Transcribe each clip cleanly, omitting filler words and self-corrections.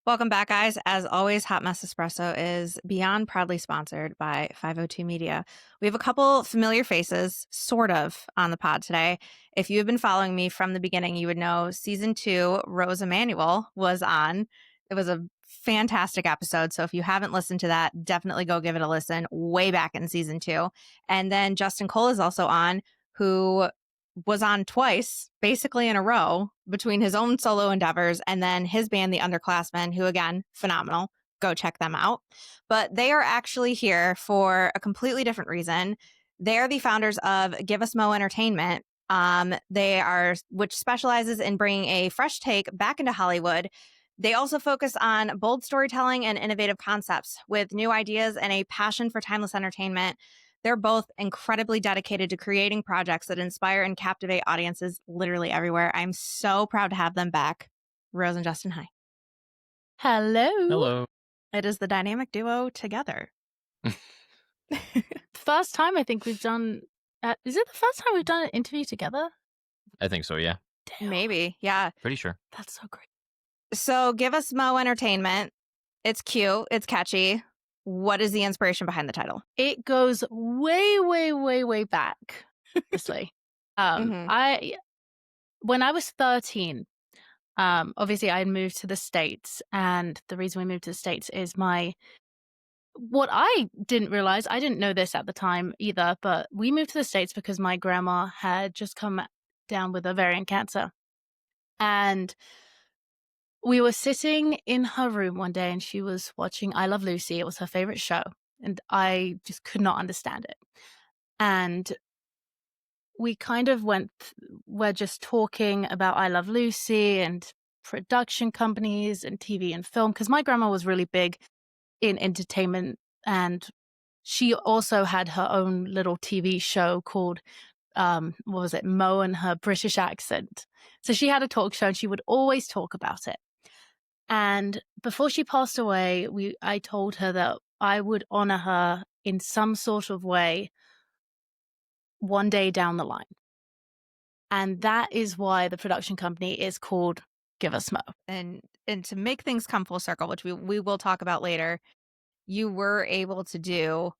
Welcome back, guys. As always, Hot Mess Espresso is beyond proudly sponsored by 502 Media. We have a couple familiar faces, sort of, on the pod today. If you have been following me from the beginning, you would know season 2, Rose Emanuel was on. It was a fantastic episode. So if you haven't listened to that, definitely go give it a listen way back in season 2. And then Justin Cole is also on, who was on twice, basically in a row, between his own solo endeavors and then his band, The Underclassmen, who, again, phenomenal. Go check them out. But they are actually here for a completely different reason. They are the founders of Give Us Moe Entertainment. Which specializes in bringing a fresh take back into Hollywood. They also focus on bold storytelling and innovative concepts with new ideas and a passion for timeless entertainment. They're both incredibly dedicated to creating projects that inspire and captivate audiences literally everywhere. I'm so proud to have them back. Rose and Justin, hi. Hello. Hello. It is the dynamic duo together. First time I think we've done. Is it the first time we've done an interview together? I think so, yeah. Damn, Maybe, yeah. Pretty sure. that's so great. So Give Us Moe Entertainment. It's cute. It's catchy. What is the inspiration behind the title? It goes way, way, way, way back. Honestly, when I was 13, obviously I moved to the States, and the reason we moved to the States is what I didn't realize, I didn't know this at the time either, but we moved to the States because my grandma had just come down with ovarian cancer. And we were sitting in her room one day and she was watching I Love Lucy. It was her favorite show. And I just could not understand it. And we kind of we're just talking about I Love Lucy and production companies and TV and film, because my grandma was really big in entertainment, and she also had her own little TV show called what was it, Mo and Her British Accent. So she had a talk show and she would always talk about it. And before she passed away, I told her that I would honor her in some sort of way one day down the line. And that is why the production company is called Give Us Moe. And to make things come full circle, which we will talk about later, you were able to do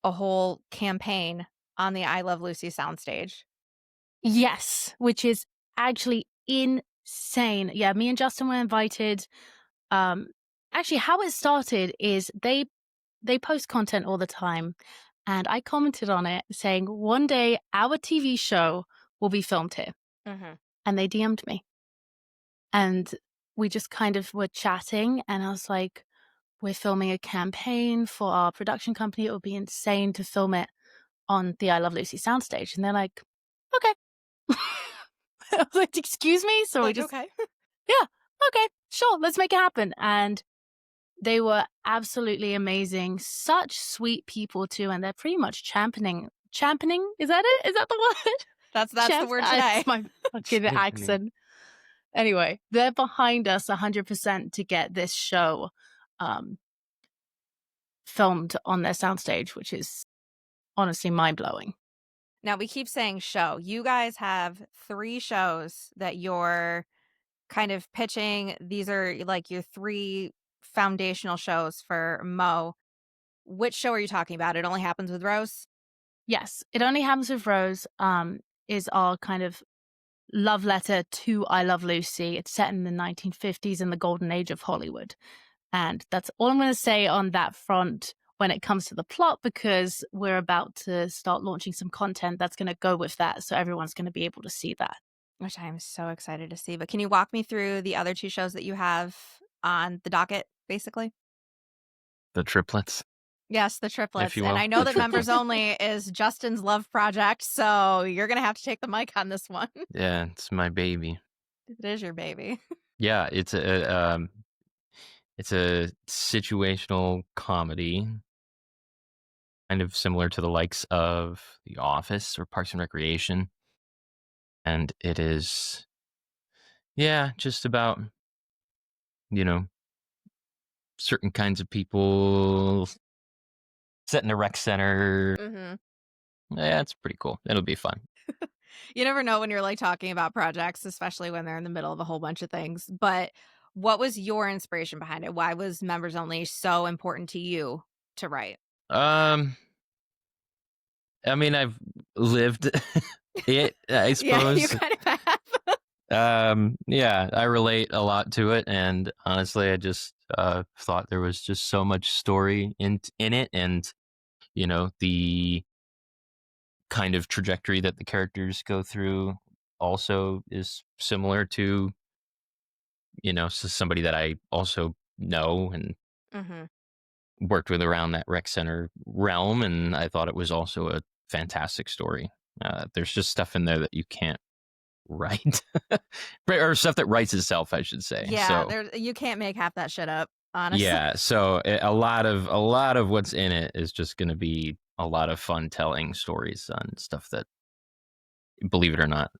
a whole campaign on the I Love Lucy soundstage. Yes, which is actually insane. Yeah, me and Justin were invited. Actually, how it started is they post content all the time, and I commented on it saying, one day our TV show will be filmed here. Mm-hmm. And they DM'd me. And we just kind of were chatting, and I was like, we're filming a campaign for our production company. It would be insane to film it on the I Love Lucy soundstage. And they're like, okay. I was like, excuse me? So we just, okay. yeah, okay, sure, let's make it happen. And they were absolutely amazing. Such sweet people too. And they're pretty much championing. Is that it? Is that the word? That's the word today. That's my fucking accent. Anyway, they're behind us 100% to get this show filmed on their soundstage, which is honestly mind-blowing. Now, we keep saying show. You guys have 3 shows that you're kind of pitching. These are like your 3 foundational shows for Mo. Which show are you talking about? It Only Happens with Rose? Yes, It Only Happens with Rose is our kind of love letter to I Love Lucy. It's set in the 1950s in the golden age of Hollywood. And that's all I'm going to say on that front when it comes to the plot, because we're about to start launching some content that's going to go with that. So everyone's going to be able to see that. Which I'm so excited to see. But can you walk me through the other 2 shows that you have on the docket, basically? The triplets. Yes, the triplets. If you And will. I know The that Members Only is Justin's love project, so you're going to have to take the mic on this one. Yeah, it's my baby. It is your baby. Yeah, it's a situational comedy, kind of similar to the likes of The Office or Parks and Recreation. And it is, yeah, just about, certain kinds of people set in a rec center. Mm-hmm. Yeah, it's pretty cool. It'll be fun. You never know when you're like talking about projects, especially when they're in the middle of a whole bunch of things. But What was your inspiration behind it? Why was members only so important to you to write? Um, I mean, I've lived it, I Yeah, you suppose. kind of have. Yeah, I relate a lot to it, and honestly, I just thought there was just so much story in it, and the kind of trajectory that the characters go through also is similar to somebody that I also know and Hmm. worked with around that rec center realm, and I thought it was also a fantastic story. There's just stuff in there that you can't write, or stuff that writes itself, I should say. Yeah, So you can't make half that shit up, honestly. yeah, so a lot of what's in it is just going to be a lot of fun telling stories on stuff that, believe it or not,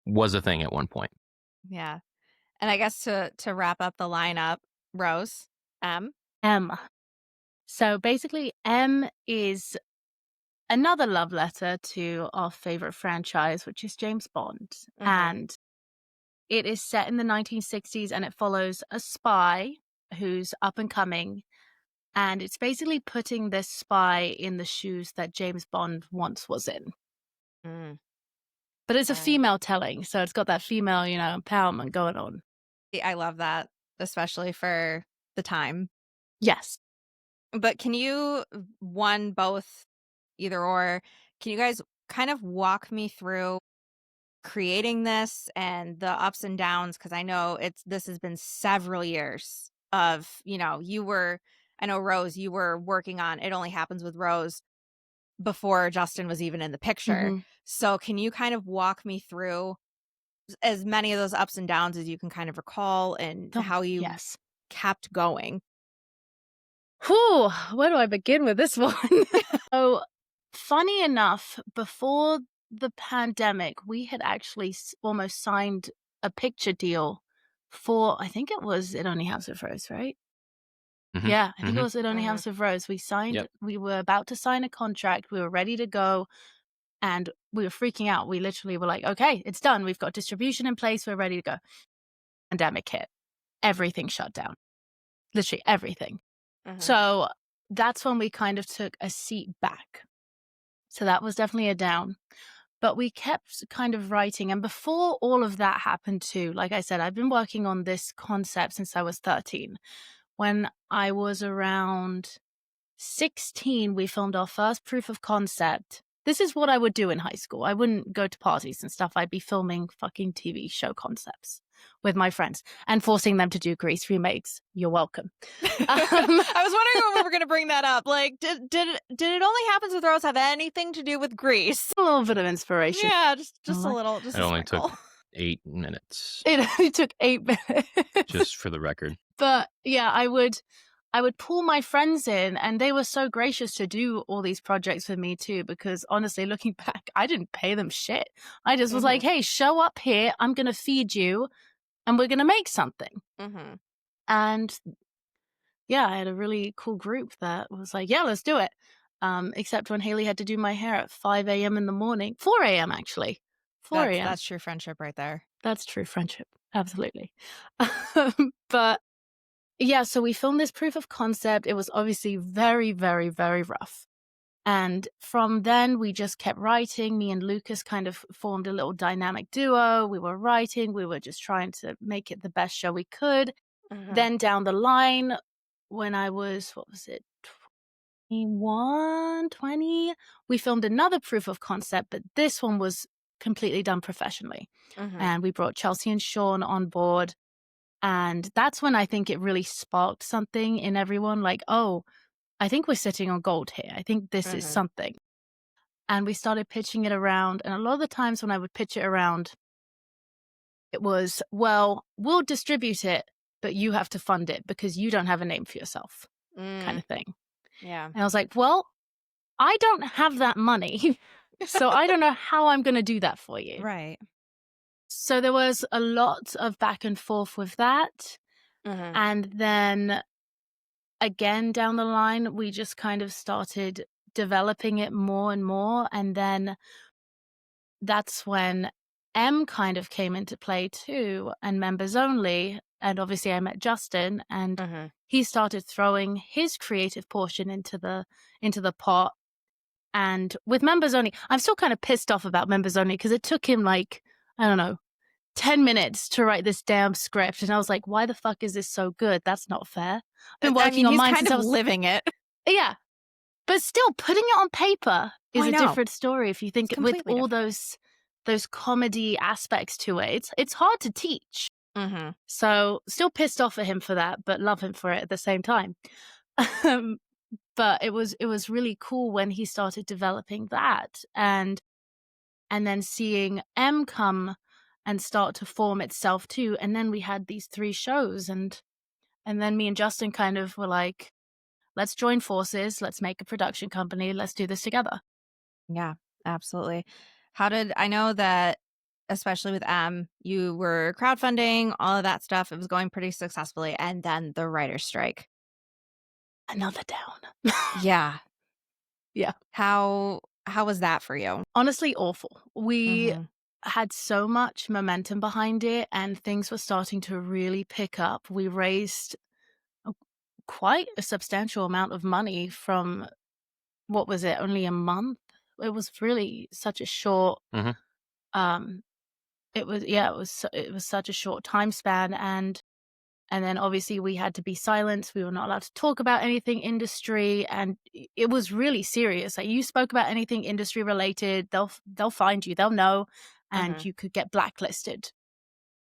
was a thing at one point. Yeah. And I guess to wrap up the lineup, Rose, M. M. So basically, M is another love letter to our favorite franchise, which is James Bond. Mhm. And it is set in the 1960s and it follows a spy who's up and coming. And it's basically putting this spy in the shoes that James Bond once was in. Mm. But it's a Uh, female telling, so it's got that female, empowerment going on. I love that, especially for the time. Yes. But can you, one, both, either or, can you guys kind of walk me through creating this and the ups and downs? Because I know this has been several years of, I know Rose, you were working on It Only Happens with Rose before Justin was even in the picture. Hmm. So can you kind of walk me through as many of those ups and downs as you can kind of recall and Oh, how you yes. kept going? Whew, where do I begin with this one? So, funny enough, before the pandemic, we had actually almost signed a picture deal for, I think it was It Only House of Rose, right? Hmm. Yeah, I think it Hmm. was It Only Mhm. House of Rose. Yep. We were about to sign a contract, we were ready to go, and we were freaking out. We literally were like, okay, it's done. We've got distribution in place, we're ready to go. Pandemic hit. Everything shut down. Literally everything. Mhm. So that's when we kind of took a seat back. So that was definitely a down. But we kept kind of writing. And before all of that happened, too, like I said, I've been working on this concept since I was 13. When I was around 16, we filmed our first proof of concept. This is what I would do in high school. I wouldn't go to parties and stuff. I'd be filming fucking TV show concepts with my friends and forcing them to do Grease remakes. You're welcome. I was wondering when we were going to bring that up. Like, did It Only Happens with Rose have anything to do with Grease? A little bit of inspiration. Yeah, just a Like- little, just It a only sprinkle. took 8 minutes, It only took 8 minutes. just for the record. But yeah, I would pull my friends in and they were so gracious to do all these projects with me too, because honestly, looking back, I didn't pay them shit. I just was like, hey, show up here. I'm going to feed you and we're going to make something. Mm-hmm. And yeah, I had a really cool group that was like, yeah, let's do it. Except when Haley had to do my hair at 5 a.m. in the morning, 4 a.m. actually, 4 a.m. That's true friendship right there. That's true friendship. Absolutely. But yeah, so we filmed this proof of concept. It was obviously very, very, very rough. And from then, we just kept writing. Me and Lucas kind of formed a little dynamic duo. We were writing. We were just trying to make it the best show we could. Mhm. Then down the line, when I was, 21, 20, we filmed another proof of concept, but this one was completely done professionally. Mhm. And we brought Chelsea and Sean on board. And that's when I think it really sparked something in everyone like, oh, I think we're sitting on gold here. I think this is Mhm. something. And we started pitching it around. And a lot of the times when I would pitch it around, it was, well, we'll distribute it, but you have to fund it because you don't have a name for yourself, kind of thing. Yeah. And I was like, well, I don't have that money. So I don't know how I'm going to do that for you. Right. So there was a lot of back and forth with that. Mhm. And then again, down the line, we just kind of started developing it more and more. And then that's when M kind of came into play too, and members only. And obviously I met Justin, and Mhm. he started throwing his creative portion into the pot. And with members only, I'm still kind of pissed off about members only because it took him like, I don't know, 10 minutes to write this damn script. And I was like, why the fuck is this so good? That's not fair. I've been I working mean, on he's mine kind since of I was, living it. yeah. But still, putting it on paper Oh, is I a know. different story if you think It's with completely all different. those comedy aspects to it. It's hard to teach. Mhm. So still pissed off at him for that, but love him for it at the same time. Um, but it was really cool when he started developing that, and then seeing M come and start to form itself too. And then we had these 3 shows, and then me and Justin kind of were like, let's join forces, let's make a production company, let's do this together. Yeah, absolutely. I know that especially with you were crowdfunding, all of that stuff. It was going pretty successfully, and then the writer's strike. Another down. Yeah. Yeah. How was that for you? Honestly, awful. We Mhm. had so much momentum behind it, and things were starting to really pick up. We raised a- quite a substantial amount of money from, what was it, only a month? It was really such a short, Mhm. um, it was such a short time span, and then obviously we had to be silent. We were not allowed to talk about anything industry, and it was really serious. Like, you spoke about anything industry related, they'll find you, they'll know, and Mhm. you could get blacklisted.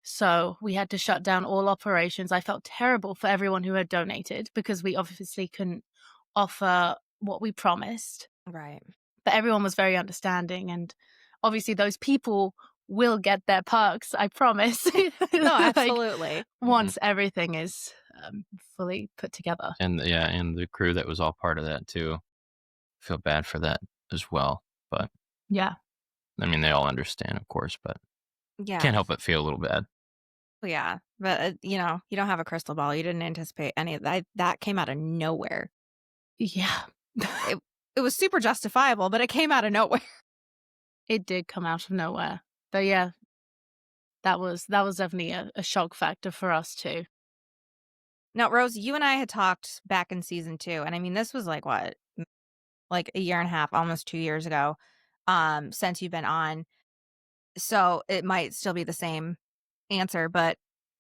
So we had to shut down all operations. I felt terrible for everyone who had donated because we obviously couldn't offer what we promised, Right. but everyone was very understanding, and obviously those people will get their perks, I promise. No, Like, absolutely. Mhm. once everything is fully put together. And yeah, and the crew that was all part of that too. Feel bad for that as well, but Yeah. I mean, they all understand, of course, but Yeah. can't help but feel a little bad. Yeah. But you don't have a crystal ball. You didn't anticipate any of that. That came out of nowhere. Yeah. It it was super justifiable, but it came out of nowhere. It did come out of nowhere. But yeah, that was definitely a shock factor for us too. Now, Rose, you and I had talked back in season 2, and I mean, this was like what? Like a year and a half, almost 2 years ago, since you've been on. So it might still be the same answer, but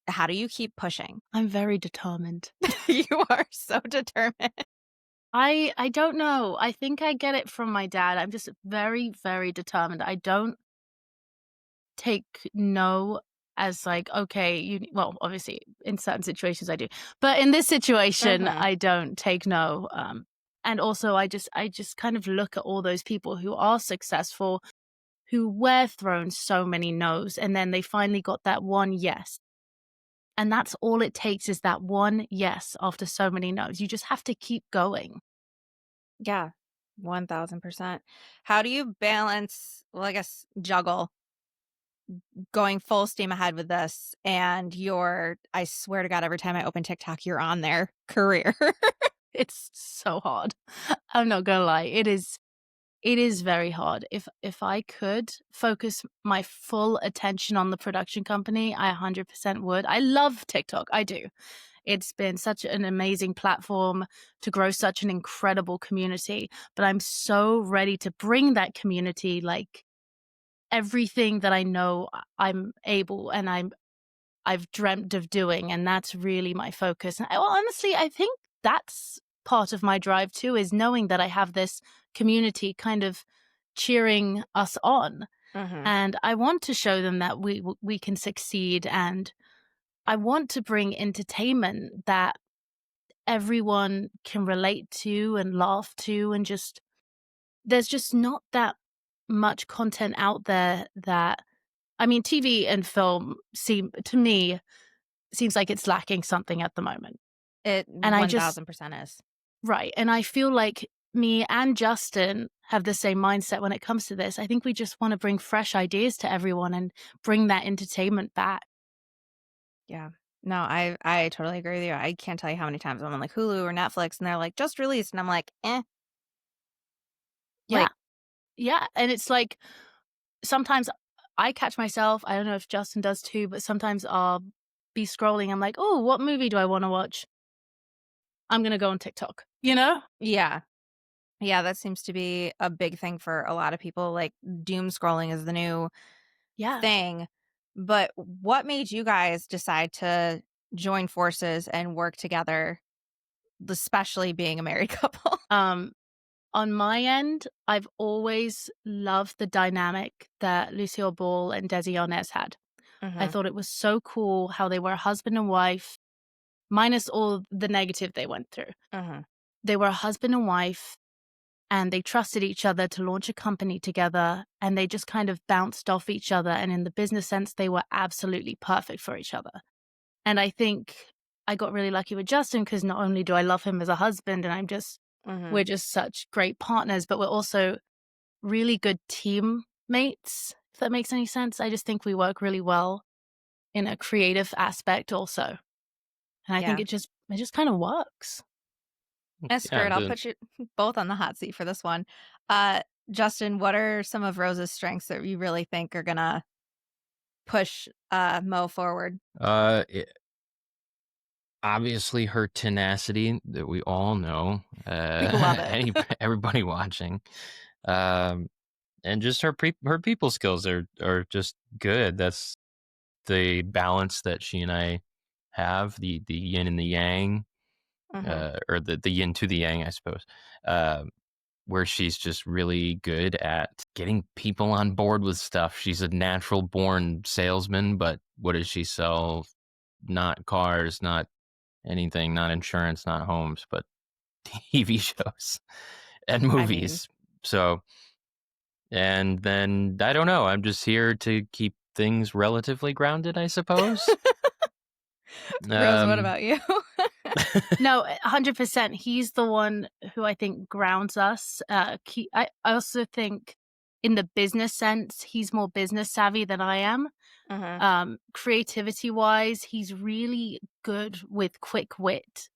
how do you keep pushing? I'm very determined. You are so determined. I don't know. I think I get it from my dad. I'm just very, very determined. I don't take no as like, okay, well, obviously in certain situations I do. But in this situation, Mhm. I don't take no. And also I just kind of look at all those people who are successful, who were thrown so many no's, and then they finally got that one yes. And that's all it takes, is that one yes after so many no's. You just have to keep going. Yeah, 1000%. How do you balance, well, I guess, juggle going full steam ahead with this and I swear to God, every time I open TikTok, you're on there, career? It's so hard. I'm not gonna lie. It is very hard. If I could focus my full attention on the production company, I 100% would. I love TikTok. I do. It's been such an amazing platform to grow such an incredible community, but I'm so ready to bring that community, like, everything that I know I'm able and I've dreamt of doing, and that's really my focus. And honestly, I think that's part of my drive too, is knowing that I have this community kind of cheering us on, Mhm. and I want to show them that we can succeed, and I want to bring entertainment that everyone can relate to and laugh to, and just there's just not that much content out there that, I mean, TV and film seem to me seems like it's lacking something at the moment. It And I just 1000% is. right, and I feel like me and Justin have the same mindset when it comes to this. I think we just wanna bring fresh ideas to everyone and bring that entertainment back. Yeah. No, I totally agree with you. I can't tell you how many times I'm on like Hulu or Netflix and they're like, just released. And I'm like, eh. Yeah, Like, yeah, and it's like, sometimes I catch myself, I don't know if Justin does too, but sometimes be scrolling. I'm like, oh, what movie do I want to watch? I'm going to go on TikTok, you know? Yeah. Yeah, that seems to be a big thing for a lot of people. Like doom scrolling is the new Yeah. thing. But what made you guys decide to join forces and work together, especially being a married couple? On my end, I've always loved the dynamic that Lucille Ball and Desi Arnaz had. I Mhm. thought it was so cool how they were a husband and wife, minus all the negative they went through. Mhm. They were a husband and wife, and they trusted each other to launch a company together, and they just kind of bounced off each other. And in the business sense, they were absolutely perfect for each other. And I think I got really lucky with Justin because not only do I love him as a husband, and Mhm. we're just such great partners, but we're also really good teammates, if that makes any sense. I just think we work really well in a creative aspect also. And I think Yeah. it just kind of works. And Yeah, Skirt, I'll put you both on the hot seat for this one. Uh, Justin, what are some of Rose's strengths that you really think are gonna push Mo forward? it, obviously her tenacity that we all know, We love it. everybody watching, um, and just her people skills are just good. That's the balance that she and I have, the yin and the yang, Mhm. or the yin to the yang, I suppose. Where she's just really good at getting people on board with stuff. She's a natural born salesman, but what does she sell? Not cars, not anything, not insurance, not homes, but TV shows and I mean, movies. So, and then I don't know. I'm just here to keep things relatively grounded, I suppose. Rose, what Um, about you? No, 100%. He's the one who I think grounds us. I also think in the business sense, he's more business savvy than I am. Mhm. Creativity wise, he's really good with quick wit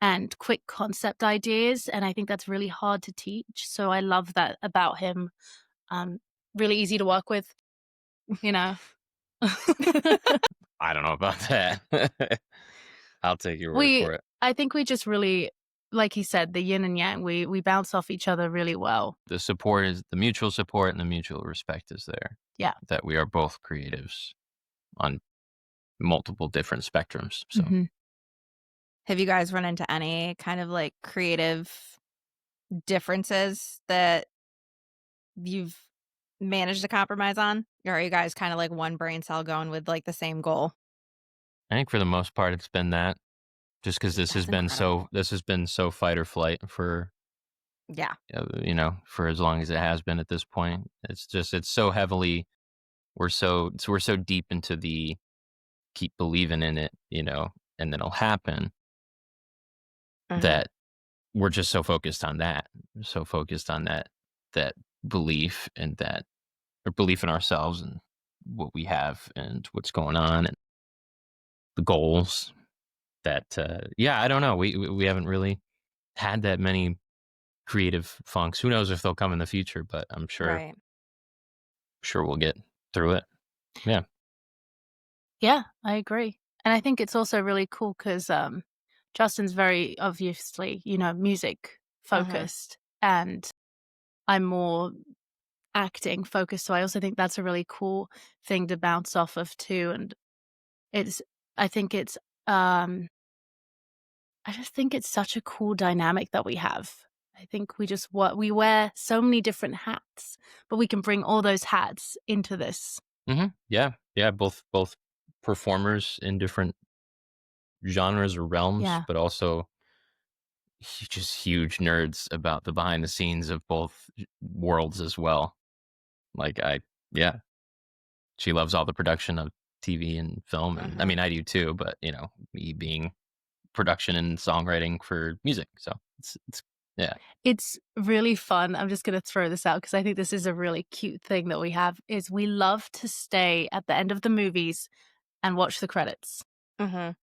and quick concept ideas. And I think that's really hard to teach. So I love that about him. Um, really easy to work with, you know? I don't know about that. I'll take your word for it. I think we just really, like he said, the yin and yang, we bounce off each other really well. The support is the mutual support and the mutual respect is there. Yeah. That we are both creatives on multiple different spectrums. So Hmm. Have you guys run into any kind of like creative differences that you've managed to compromise on? Or are you guys kind of like one brain cell going with like the same goal? I think for the most part it's been that. Just because That's incredible. this has been so fight or flight for, Yeah. for as long as it has been at this point. It's so heavily we're so deep into the keep believing in it, and then it'll happen, Mhm. that we're just so focused on that. So focused on that belief, and that or belief in ourselves and what we have and what's going on and the goals that, yeah, I don't know. We haven't really had that many creative funks. Who knows if they'll come in the future, but I'm Right. sure we'll get through it. Yeah. Yeah, I agree. And I think it's also really cool because Justin's very obviously, music Mhm. focused, and I'm more acting focused. So I also think that's a really cool thing to bounce off of too. And it's, I think it's, I just think it's such a cool dynamic that we have. I think we wear so many different hats, but we can bring all those hats into this. Yeah. Yeah. Both performers in different genres or realms, Yeah. but also just huge nerds about the behind the scenes of both worlds as well. Like yeah, she loves all the production of TV and film, and I Mhm. mean I do too. But me being production and songwriting for music, so it's yeah. It's really fun. I'm just gonna throw this out because I think this is a really cute thing that we have, is we love to stay at the end of the movies and watch the credits, Mhm.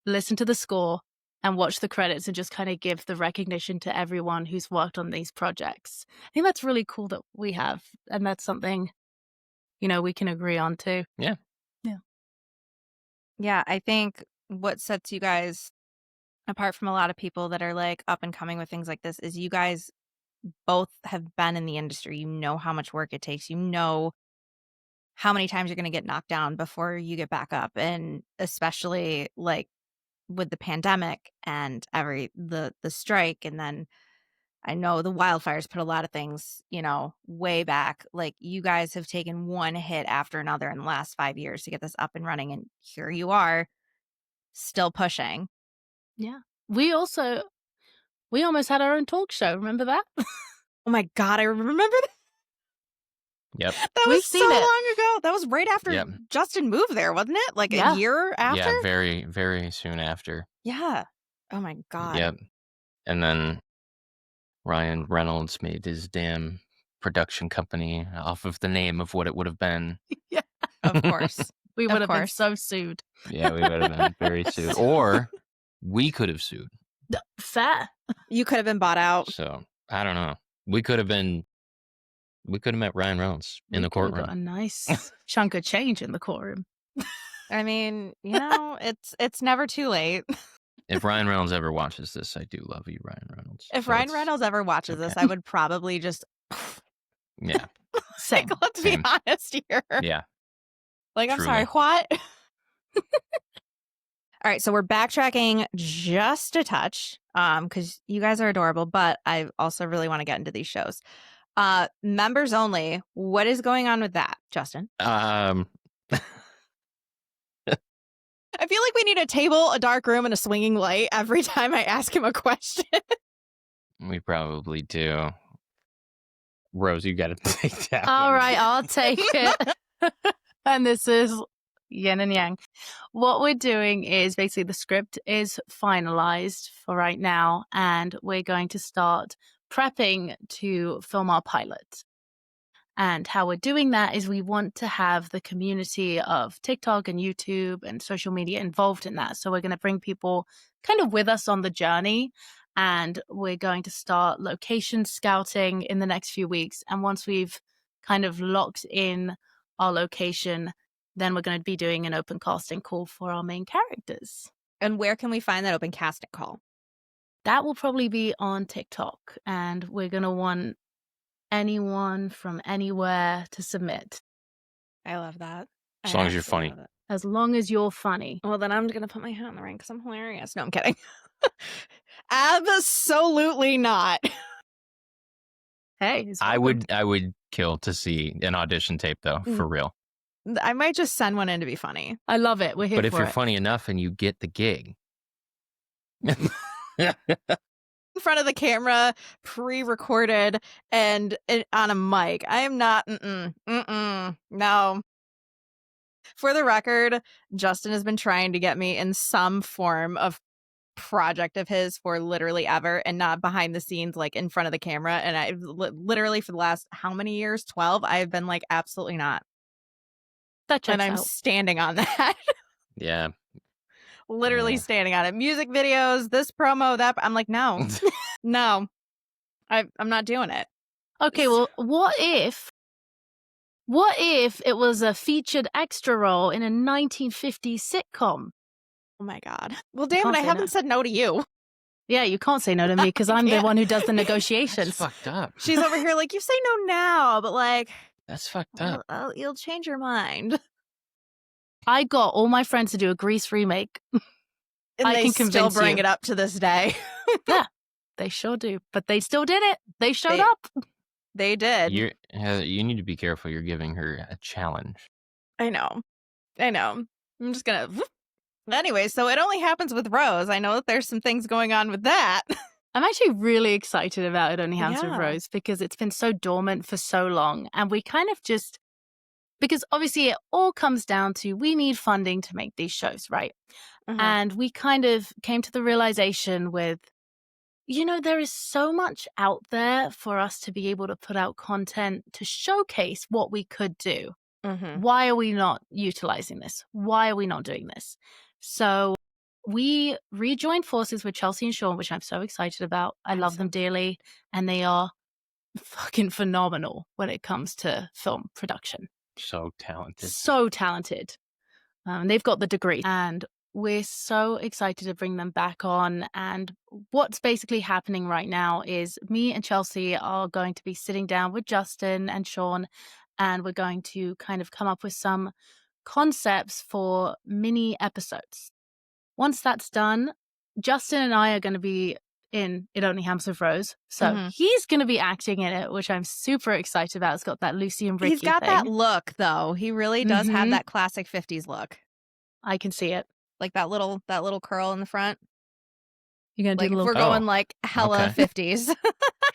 listen to the score, and watch the credits and just kinda give the recognition to everyone who's worked on these projects. I think that's really cool that we have, and that's something, we can agree on too. Yeah. Yeah. Yeah, I think what sets you guys apart from a lot of people that are like up and coming with things like this is you guys both have been in the industry. You know how much work it takes. You know how many times you're going to get knocked down before you get back up. And especially like with the pandemic and the strike, and then I know the wildfires put a lot of things, way back. Like you guys have taken one hit after another in the last 5 years to get this up and running, and here you are still pushing. Yeah. We almost had our own talk show. Remember that? Oh my God, I remember that. Yep. That We've was so seen it. long ago. That was right after Yep. Justin moved there, wasn't it? Like a Yeah. year after? Yeah, very, very soon after. Yeah. Oh my God. Yep. And then Ryan Reynolds made his damn production company off of the name of what it would have been. Yeah. Of course. We Of would have been course. so sued. Yeah, we would have been very sued. Or we could have sued. Fair. You could have been bought out. So I don't know. We could have met Ryan Reynolds in the Got courtroom. a nice chunk of change in the courtroom. I mean, it's never too late. If Ryan Reynolds ever watches this, I do love you, Ryan Reynolds. If So Ryan it's- Reynolds ever watches this, okay. I would probably just Yeah. Same. like, let's Same. be honest here. Yeah. Like, I'm Truly. sorry, what? All right, so we're backtracking just a touch, because you guys are adorable, but I also really want to get into these shows. Members only. What is going on with that, Justin? I feel like we need a table, a dark room, and a swinging light every time I ask him a question. We probably do. Rose, you got to take that. All one. right, I'll take it. And this is yin and yang. What we're doing is basically the script is finalized for right now, and we're going to start prepping to film our pilot. And how we're doing that is we want to have the community of TikTok and YouTube and social media involved in that. So we're going to bring people kind of with us on the journey. And we're going to start location scouting in the next few weeks. And once we've kind of locked in our location, then we're going to be doing an open casting call for our main characters. And where can we find that open casting call? That will probably be on TikTok. And we're going to want anyone from anywhere to submit. I love that. As long as you're funny. As long as you're funny. Well, then I'm going to put my hat in the ring because I'm hilarious. No, I'm kidding. Absolutely not. Hey, I would kill to see an audition tape though, for real. I might just send one in to be funny. I love it. We're here But if for you're it. funny enough and you get the gig. In front of the camera, pre-recorded, and on a mic. I am not. No. For the record, Justin has been trying to get me in some form of project of his for literally ever, and not behind the scenes, like in front of the camera. And I literally for the last how many years? 12. I've been like, absolutely not. That checks And I'm out. standing on that. Yeah. Literally Yeah. standing on it. Music videos, this promo, that. I'm like, no, no, I'm not doing it. Okay, well, what if it was a featured extra role in a 1950s sitcom? Oh my God. Well, damn Can't it, I say haven't no. said no to you. Yeah, you can't say no to me because I'm the can't. one who does the That's negotiations. fucked up. She's over here like, you say no now, but like, That's fucked up. you'll change your mind. I got all my friends to do a Grease remake. And I they can still convince bring you. it up to this day. They sure do. But they still did it. They showed They- up. They did. You need to be careful. You're giving her a challenge. I know. I'm just gonna. Anyway, so it only happens with Rose. I know that there's some things going on with that. I'm actually really excited about It Only Happens with Yeah. Rose because it's been so dormant for so long. And we kind of just, because obviously it all comes down to we need funding to make these shows, right? And we kind of came to the realization with, there is so much out there for us to be able to put out content to showcase what we could do. Why are we not utilizing this? Why are we not doing this? So we rejoined forces with Chelsea and Sean, which I'm so excited about. I love them dearly, and they are fucking phenomenal when it comes to film production. So talented. So talented. They've got the degree, and we're so excited to bring them back on. And what's basically happening right now is me and Chelsea are going to be sitting down with Justin and Sean, and we're going to kind of come up with some concepts for mini episodes. Once that's done, Justin and I are going to be in It Only Happens with Rose. So he's going to be acting in it, which I'm super excited about. It's got that Lucy and Ricky He's got thing. that look, though. He really does have that classic 50s look. I can see it. Like that little curl in the front. You're going to Like do if the we're little... going like hella okay. 50s.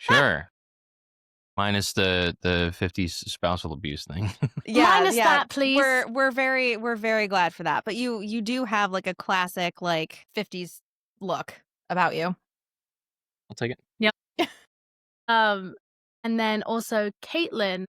Sure. Minus the 50s spousal abuse thing. Minus that, please. We're very glad for that. But you do have like a classic like 50s look about you. I'll take it. Yep. And then also Caitlin.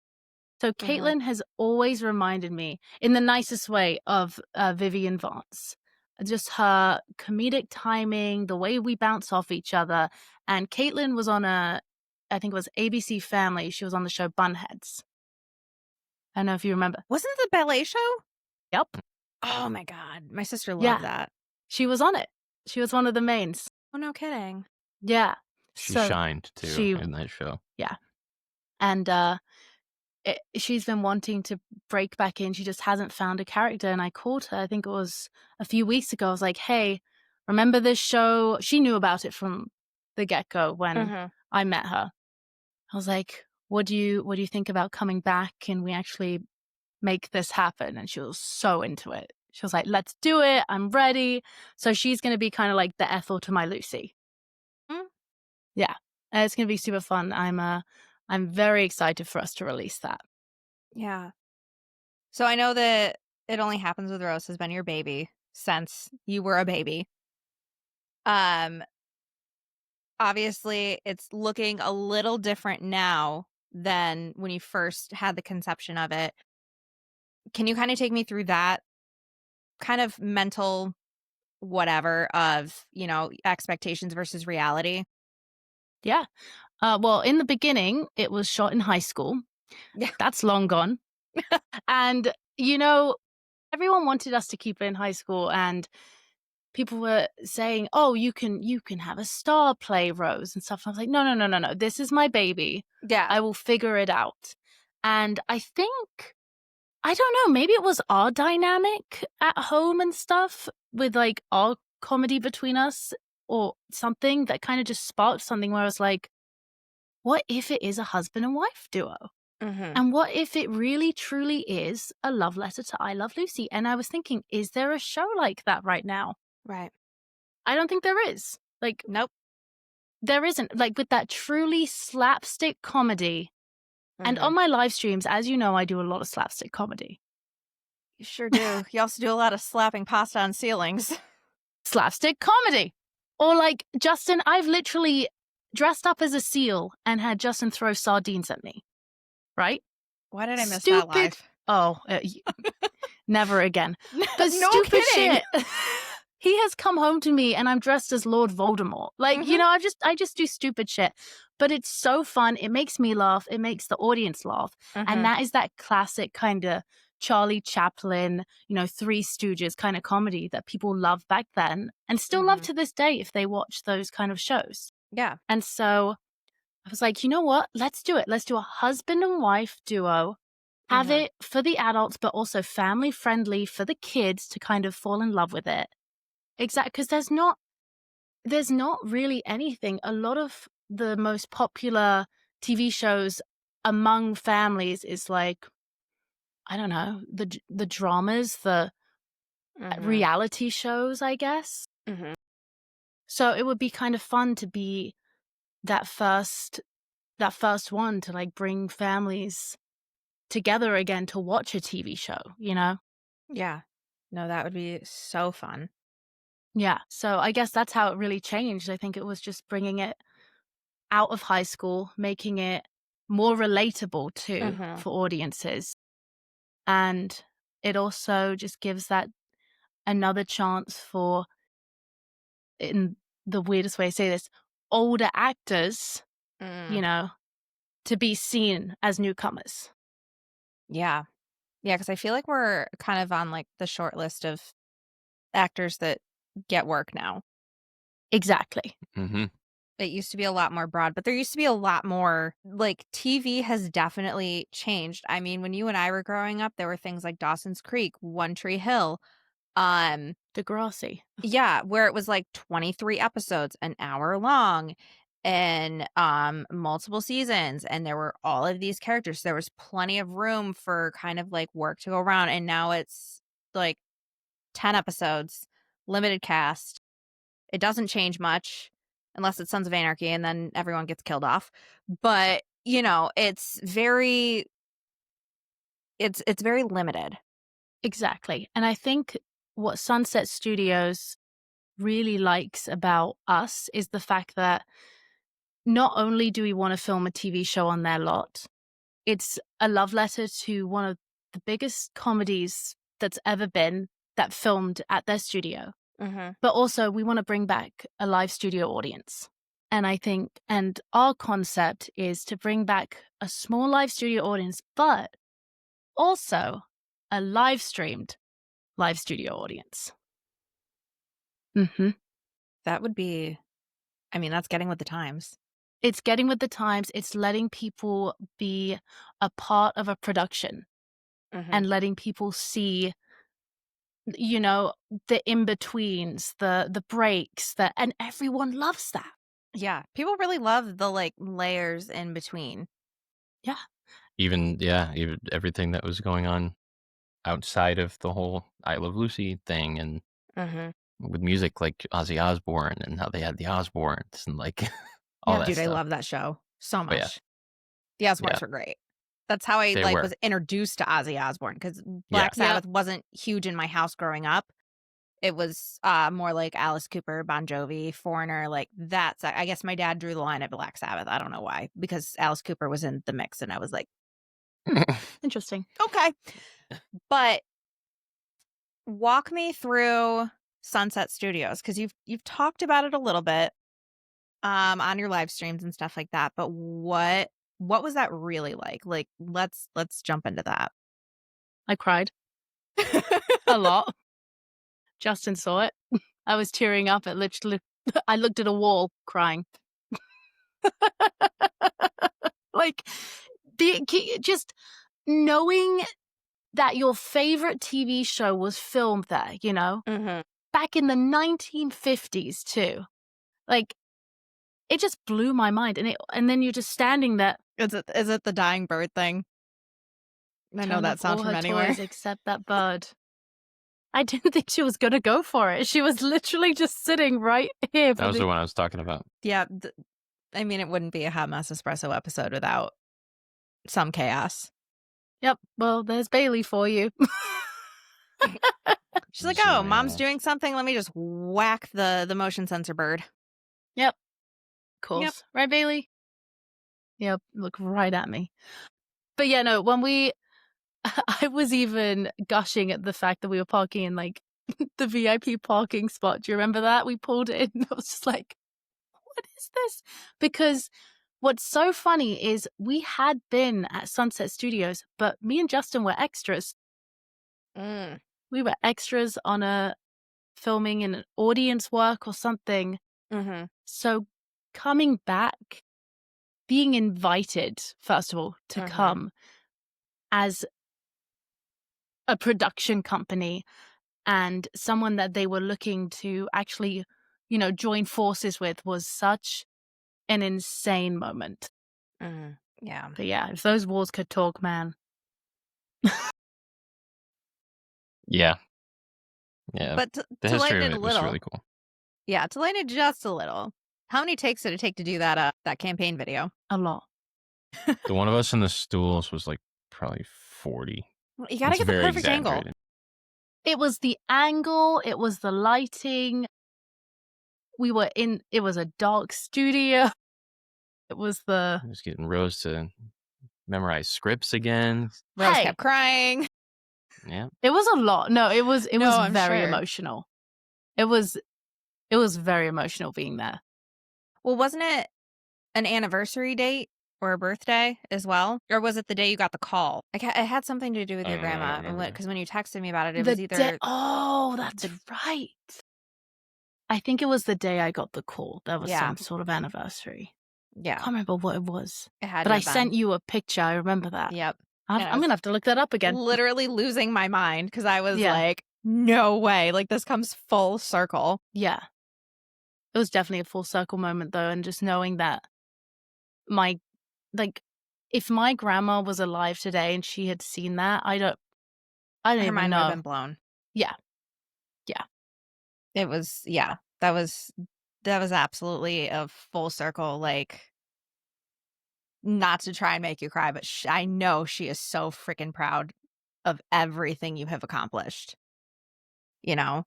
So Caitlin has always reminded me, in the nicest way, of Vivian Vance. Just her comedic timing, the way we bounce off each other. And Caitlin was on I think it was ABC Family. She was on the show Bunheads. I don't know if you remember. Wasn't it the ballet show? Yep. Oh my God. My sister loved that. She was on it. She was one of the mains. Oh, no kidding. Yeah. She shined too in that show. Yeah. And she's been wanting to break back in. She just hasn't found a character. And I called her, I think it was a few weeks ago. I was like, hey, remember this show? She knew about it from the get-go when I met her. I was like, what do you think about coming back and we actually make this happen? And she was so into it. She was like, let's do it. I'm ready. So she's going to be kind of like the Ethel to my Lucy. Yeah. It's going to be super fun. I'm very excited for us to release that. Yeah. So I know that It Only Happens with Rose has been your baby since you were a baby. Obviously, it's looking a little different now than when you first had the conception of it. Can you kind of take me through that kind of mental whatever of, expectations versus reality? Yeah. Well, in the beginning, it was shot in high school. Yeah. That's long gone. And, everyone wanted us to keep it in high school, and people were saying, oh, you can have a star play Rose and stuff. I was like, no. This is my baby. Yeah. I will figure it out. And I think, I don't know, maybe it was our dynamic at home and stuff with like our comedy between us or something that kind of just sparked something where I was like, what if it is a husband and wife duo? And what if it really truly is a love letter to I Love Lucy? And I was thinking, is there a show like that right now? Right. I don't think there is. Like, nope. There isn't. Like, with that truly slapstick comedy. And on my live streams, as you know, I do a lot of slapstick comedy. You sure do. You also do a lot of slapping pasta on ceilings. Slapstick comedy. Or like, Justin, I've literally dressed up as a seal and had Justin throw sardines at me. Right? Why did I miss that live? Oh, never again. But no stupid kidding. shit. He has come home to me and I'm dressed as Lord Voldemort. Like, I just do stupid shit. But it's so fun. It makes me laugh. It makes the audience laugh. And that is that classic kind of Charlie Chaplin, Three Stooges kind of comedy that people loved back then and still love to this day if they watch those kind of shows. Yeah. And so I was like, you know what? Let's do it. Let's do a husband and wife duo. Have it for the adults, but also family friendly for the kids to kind of fall in love with it. Exactly. Because there's not really anything. A lot of the most popular TV shows among families is like, I don't know, the dramas, the reality shows, I guess. So it would be kind of fun to be that first one to like bring families together again to watch a TV show, Yeah. No, that would be so fun. Yeah. So I guess that's how it really changed. I think it was just bringing it out of high school, making it more relatable too for audiences. And it also just gives that another chance for, in the weirdest way to say this, older actors, to be seen as newcomers. Yeah. Yeah, because I feel like we're kind of on, like, the short list of actors that get work now. Exactly. Mm-hmm. It used to be a lot more broad, but there used to be a lot more like, TV has definitely changed. I mean, when you and I were growing up, there were things like Dawson's Creek, One Tree Hill, um Degrassi. yeah, where it was, like, 23 episodes, an hour long, and, multiple seasons, and there were all of these characters. There was plenty of room for kind of, like, work to go around, and now it's, like, 10 episodes, limited cast. It doesn't change much unless it's Sons of Anarchy, and then everyone gets killed off. But, it's very limited. Exactly. And I think what Sunset Studios really likes about us is the fact that not only do we want to film a TV show on their lot, it's a love letter to one of the biggest comedies that's ever been that filmed at their studio. Mhm. But also, we want to bring back a live studio audience. And I think, and our concept is to bring back a small live studio audience, but also a live streamed live studio audience. That would be that's getting with the times. It's getting with the times. It's letting people be a part of a production Mhm. and letting people see, you know, the in-betweens, the breaks, and everyone loves that. Yeah, people really love the, like, layers in between. Yeah. Even everything that was going on outside of the whole I Love Lucy thing, and Mhm. with music like Ozzy Osbourne and how they had the Osbournes and like all Yeah. that Dude, I stuff. love that show so But yeah, much. The yeah, Osbournes were great. That's how I, they like, were. was introduced to Ozzy Osbourne because Yeah. Black Yep. Sabbath wasn't huge in my house growing up. It was, more like Alice Cooper, Bon Jovi, Foreigner, like, that's I guess my dad drew the line at Black Sabbath, I don't know why, because Alice Cooper was in the mix, and I was like, Interesting. "Okay." But walk me through Sunset Studios because you've talked about it a little bit, on your live streams and stuff like that, but what was that really like? Like, let's jump into that. I cried a lot. Justin saw it. I was tearing up at literally, I looked at a wall crying. Like, just knowing that your favorite TV show was filmed there, Mhm. back in the 1950s too. Like, it just blew my mind. And then you're just standing there, Is it the dying bird thing? I know turn that off sound all from her anywhere. toys except that bird. I didn't think she was going to go for it. She was literally just sitting right here That for was the. the one I was talking about. Yeah, it wouldn't be a Hot Mess Espresso episode without some chaos. Yep. Well, there's Bailey for you. She's like, "Oh, mom's doing something. Let me just whack the motion sensor bird." Yep. Of Yep. course. Right, Bailey? Yep. Look right at me. But yeah, no, I was even gushing at the fact that we were parking in like the VIP parking spot. Do you remember that? We pulled in. I was just like, what is this? Because what's so funny is we had been at Sunset Studios, but me and Justin were extras. Mm. We were extras on a filming an audience work or something. Mhm. So coming back, being invited, first of all, to Mhm. come as a production company and someone that they were looking to actually, join forces with was such an insane moment. Mhm. Yeah. But yeah, if those walls could talk, man. Yeah, yeah. But to The to history lighten of it a it was little really cool. yeah, to lighten it just a little, how many takes did it take to do that campaign video? A lot. The one of us in the stools was like probably 40. Well, you gotta It's get the very perfect angle. exaggerated. It was the angle, it was the lighting. It was a dark studio. It was I was getting Rose to memorize scripts again. Rose Hey, kept crying. Yeah. it was a lot. No, it was No, I'm very sure. emotional. It was very emotional being there. Well, wasn't it an anniversary date or a birthday as well? Or was it the day you got the call? It had something to do with I your don't know. I don't grandma. remember. Because when you texted me about it, it was Oh, that's right. I think it was the day I got the call. There was some sort of anniversary. Yeah. Can't remember what it was. It had But to I have been. sent you a picture. I remember that. Yep. I'm going to have to look that up again. Literally losing my mind because I was like, no way. Like, this comes full circle. Yeah. It was definitely a full circle moment, though. And just knowing that if my grandma was alive today and she had seen that, I don't Her even mind would know. have been blown. Yeah. It was, that was absolutely a full circle, like, not to try and make you cry, but I know she is so freaking proud of everything you have accomplished. You know?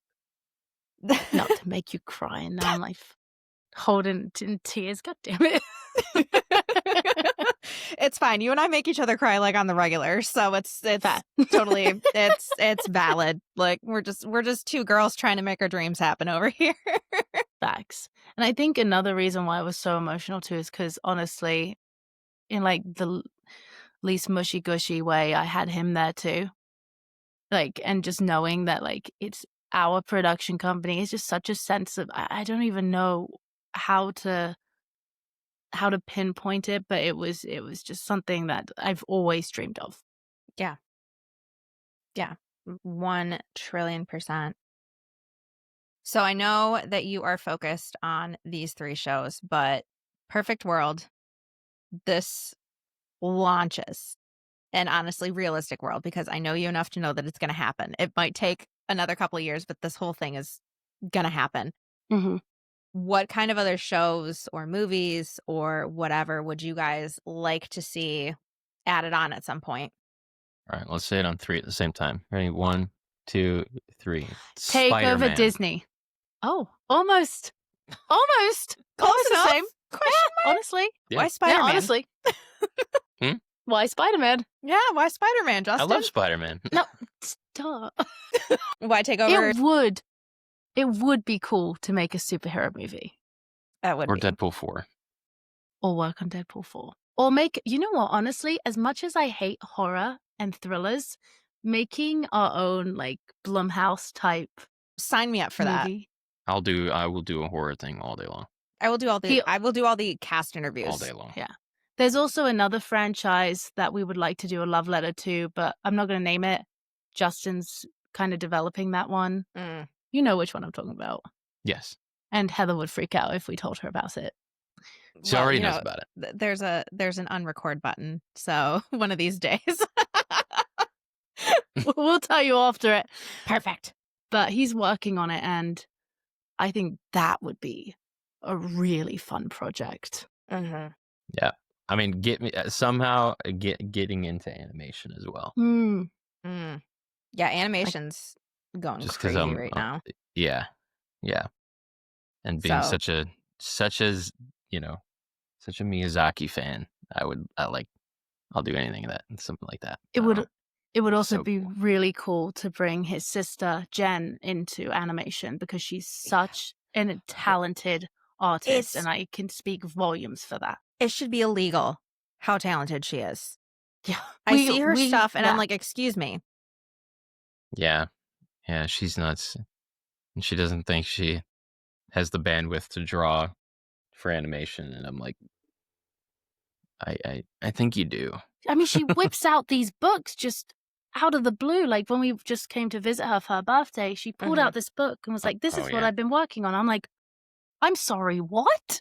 Not to make you cry. And now I'm like holding in tears. God damn it. It's fine. You and I make each other cry like on the regular, so it's totally it's valid. Like we're just two girls trying to make our dreams happen over here. Facts. And I think another reason why I was so emotional too is because honestly, in like the least mushy gushy way, I had him there too. Like, and just knowing that like it's our production company is just such a sense of I don't even know how to pinpoint it, but it was just something that I've always dreamed of. Yeah. 1,000,000,000,000%. So I know that you are focused on these 3 shows, but Perfect World, this launches an honestly realistic world because I know you enough to know that it's going to happen. It might take another couple of years, but this whole thing is going to happen. Mm-hmm. What kind of other shows or movies or whatever would you guys like to see added on at some point? All right, let's say it on 3 at the same time. Ready? 1, 2, 3. Take over Spider-Man. Disney. Oh, almost. Almost. Close Almost enough. the same. Yeah, honestly. Yeah. Why Spider-Man? Yeah, honestly. Why Spider-Man? Yeah, why Spider-Man, Justin? I love Spider-Man. No, stop. Why take over? It would be cool to make a superhero movie. That would Or be. Deadpool 4. Or work on Deadpool 4. Or you know what, honestly, as much as I hate horror and thrillers, making our own, like, Blumhouse type Sign me up for movie. I will do a horror thing all day long. that. I will do all the cast interviews. All day long. Yeah. There's also another franchise that we would like to do a love letter to, but I'm not going to name it. Justin's kind of developing that one. Mm. You know which one I'm talking about. Yes. And Heather would freak out if we told her about it. She already knows about it. There's an unrecord button, so one of these days. We'll tell you after it. Perfect. But he's working on it, and I think that would be a really fun project. Mm-hmm. Yeah. I mean, getting into animation as well. Yeah, animation's going Just crazy because right now. Yeah. And being such a Miyazaki fan, I'll do anything something like that. It would also so be cool. really cool to bring his sister Jen into animation because she's such a talented artist, and I can speak volumes for that. It should be illegal how talented she is. Yeah. I see her stuff and I'm like, excuse me. Yeah, she's nuts. And she doesn't think she has the bandwidth to draw for animation, and I'm like, I think you do. I mean, she whips out these books just out of the blue. Like when we just came to visit her for her birthday, she pulled out this book and was like, this is what I've been working on. I'm like, I'm sorry, what?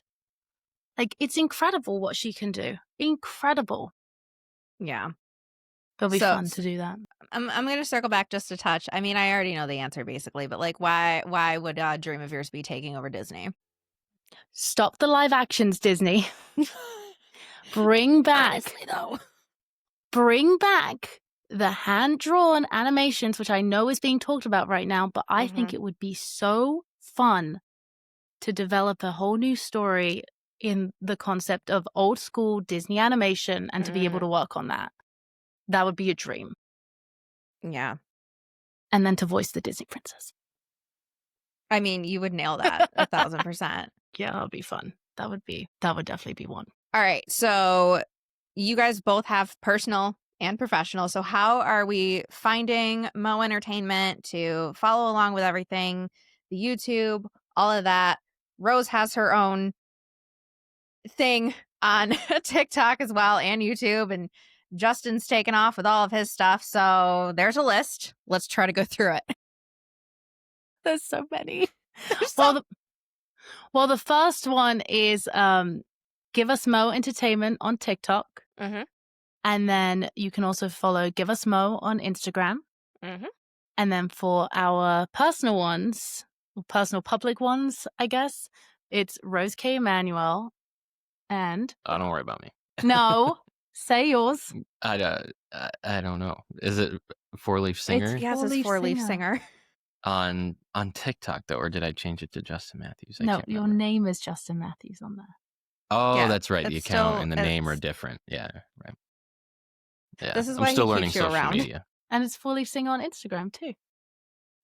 Like, it's incredible what she can do. Incredible. Yeah. It'll be fun to do that. I'm going to circle back just a touch. I mean, I already know the answer basically, but like, why would a dream of yours be taking over Disney? Stop the live actions, Disney. Bring back. Honestly, though. Bring back the hand-drawn animations, which I know is being talked about right now, but I think it would be so fun to develop a whole new story in the concept of old school Disney animation and to be able to work on that. That would be a dream. Yeah. And then to voice the Disney princess. I mean, you would nail that 1,000%. Yeah, that would be fun. That would definitely be one. All right. So you guys both have personal and professional. So how are we finding Moe Entertainment to follow along with everything? The YouTube, all of that. Rose has her own thing on TikTok as well and YouTube, and Justin's taken off with all of his stuff. So there's a list. Let's try to go through it. There's so many. There's Well, the first one is Give Us Moe Entertainment on TikTok. Mhm. And then you can also follow Give Us Moe on Instagram. Mhm. And then for our personal ones, personal public ones, I guess, it's Rose K. Emmanuel and Oh, don't worry about me. no, say yours. I don't know. Is it Four Leaf Singer Yes, it's Four-Leaf Four Leaf Singer. Singer. on TikTok though, or did I change it to Justin Matthews? I No, can't your remember. name is Justin Matthews on there. Oh, Yeah, that's right. The it's account still- and the name are it's- different. Yeah, right. Yeah, This is I'm why he still learning keeps you social around. media. And it's Four Leaf Singer on Instagram too,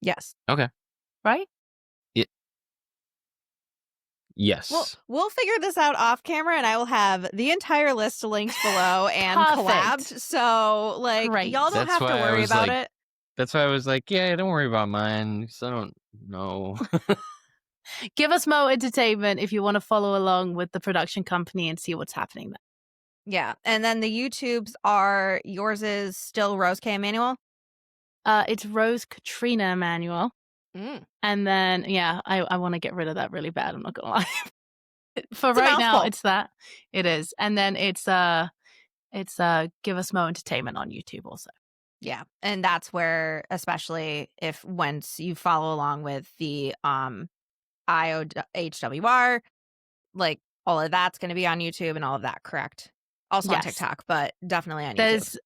Yes. Okay. right? Yes. We'll figure this out off camera, and I will have the entire list linked below and Perfect. collabed. So, like, Great. y'all don't That's have to why I worry was about like- it. That's why I was like, yeah, don't worry about mine because I don't know. Give Us Moe Entertainment if you want to follow along with the production company and see what's happening there. Yeah. And then the YouTubes are, yours is still Rose K. Emmanuel? It's Rose Katrina Emmanuel. And then, yeah, I want to get rid of that really bad. I'm not gonna lie. For It's a right now, mouthful. it's that. It is. And then it's Give Us Moe Entertainment on YouTube also. Yeah. And that's where, especially if once you follow along with the IOHWR, like all of that's going to be on YouTube and all of that, correct? Also on Yes. TikTok, but definitely on YouTube.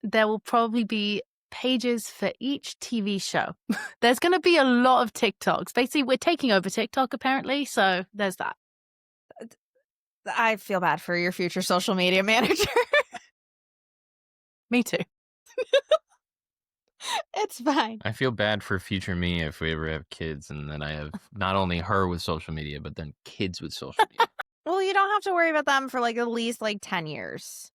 There will probably be pages for each TV show. There's going to be a lot of TikToks. Basically, we're taking over TikTok apparently, so there's that. I feel bad for your future social media manager. Me too. It's fine. I feel bad for future me if we ever have kids and then I have not only her with social media, but then kids with social media. Well, you don't have to worry about them for like at least like 10 years.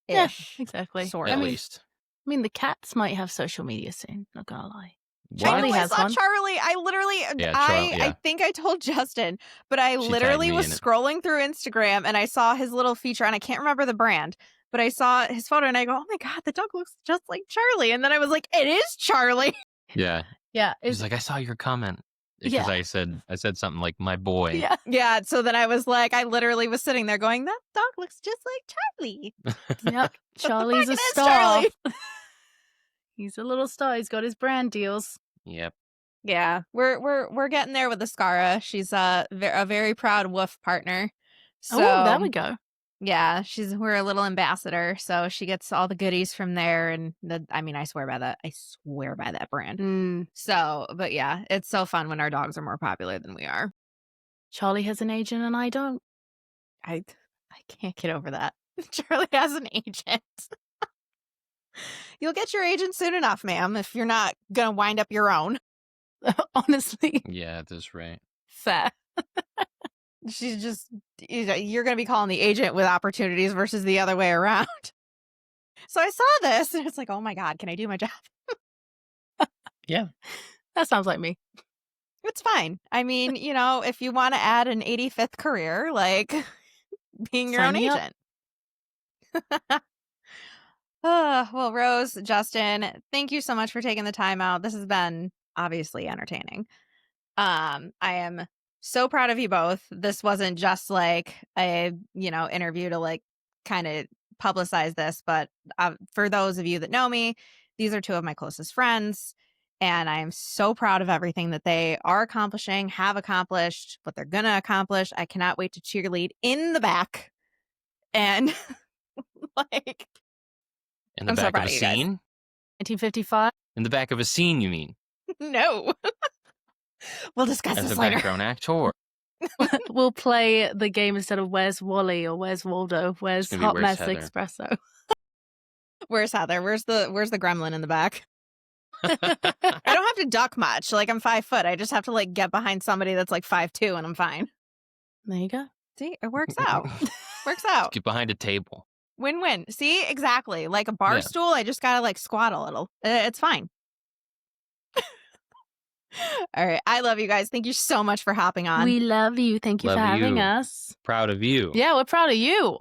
Yeah, Ish. exactly. Sort At of. least. I mean, the cats might have social media soon. Not gonna lie. I Charlie know, has I saw one. Charlie. I literally, Yeah, I yeah. think I told Justin, but I She tagged literally me was in it. scrolling through Instagram and I saw his little feature, and I can't remember the brand, but I saw his photo and I go, oh my God, the dog looks just like Charlie. And then I was like, it is Charlie. Yeah. Yeah, He's like, I saw your comment. Because Yeah. I said something like my boy. yeah. Yeah. So then I was like, I literally was sitting there going, that dog looks just like Charlie. Yep. Charlie's fuck, a it is star. Charlie. He's a little star. He's got his brand deals. Yep. Yeah, we're getting there with the Scara. She's a very proud wolf partner. So Oh, there we go. yeah, we're a little ambassador, so she gets all the goodies from there. And I swear by that. I swear by that brand. Mm. So, but yeah, it's so fun when our dogs are more popular than we are. Charlie has an agent and I don't. I can't get over that. Charlie has an agent. You'll get your agent soon enough, ma'am, if you're not gonna wind up your own. Honestly, Yeah, that's right. fair. She's just, you're going to be calling the agent with opportunities versus the other way around. So I saw this and it's like, oh my God, can I do my job? Yeah. That sounds like me. It's fine. I mean, if you want to add an 85th career, like being your Sign own me up. agent. Well, Rose, Justin, thank you so much for taking the time out. This has been obviously entertaining. I am so proud of you both. This wasn't just like a, interview to like kind of publicize this, but for those of you that know me, these are two of my closest friends, and I am so proud of everything that they are accomplishing, have accomplished, what they're going to accomplish. I cannot wait to cheerlead in the back and like In the I'm so back proud of a of you guys. scene? 1955. In the back of a scene, you mean? no. We'll discuss As this a later. background actor. We'll play the game instead of Where's Wally or Where's Waldo? Where's gonna be Hot Where's Mess Heather? Espresso? Where's Heather? Where's the gremlin in the back? I don't have to duck much. Like, I'm 5 foot. I just have to like get behind somebody that's like 5'2" and I'm fine. There you go. See, it works out. Works out. Get behind a table. Win-win. See? Exactly. Like a bar Yeah. stool, I just gotta like squat a little. It's fine. All right. I love you guys. Thank you so much for hopping on. We love you. Thank you Love for having you. us. Proud of you. Yeah, we're proud of you.